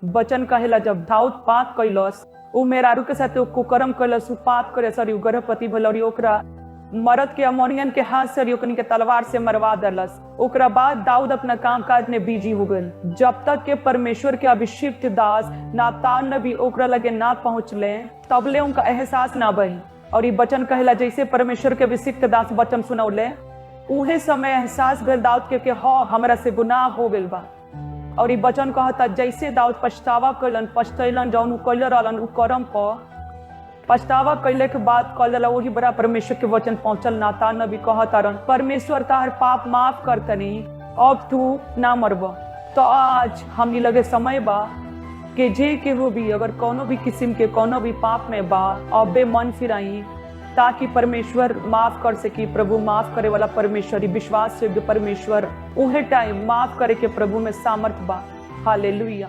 वचन कहेला जब दाऊद पाप कैलस, उ मेहरारू के साथ कुकर्म कैलस, उ पाप करे सरी उ गर्भवती भल और ओकरा मरद के अमोनियन के हाथ से ओकनी के तलवार से मरवा दलस। ओकरा बाद दाऊद अपना काम काज में बिजी हो गए। जब तक के परमेश्वर के अभिषिक्त दास नातान नबी ओकरा लगे ना पहुंचले तबले उनका एहसास ना भई। और ये वचन कहेला जैसे परमेश्वर के अभिषिक्त दास वचन सुनौले उहे समय एहसास भइल दाऊद के हाँ हमरा से गुनाह हो गइल बा। और ये वचन कहता जैसे दाऊद पछतावा कैलन, पछतैलन जौन कैले रहलन उ कर्म पर पछतावा कैले के बाद कहल वही बड़ा परमेश्वर के वचन पहुंचल। नातान नबी कहता परमेश्वर तार पाप माफ करतनी, अब तू ना मरब। तो आज हमनी लगे समय बा कि जे केहू भी अगर कोनो भी किस्म के कोनो भी पाप में बा अबे मन फिराई ताकि परमेश्वर माफ कर सकी। प्रभु माफ करे वाला परमेश्वर, विश्वास योग्य परमेश्वर उहे टाइम माफ करे के प्रभु में सामर्थ बा। हालेलुया।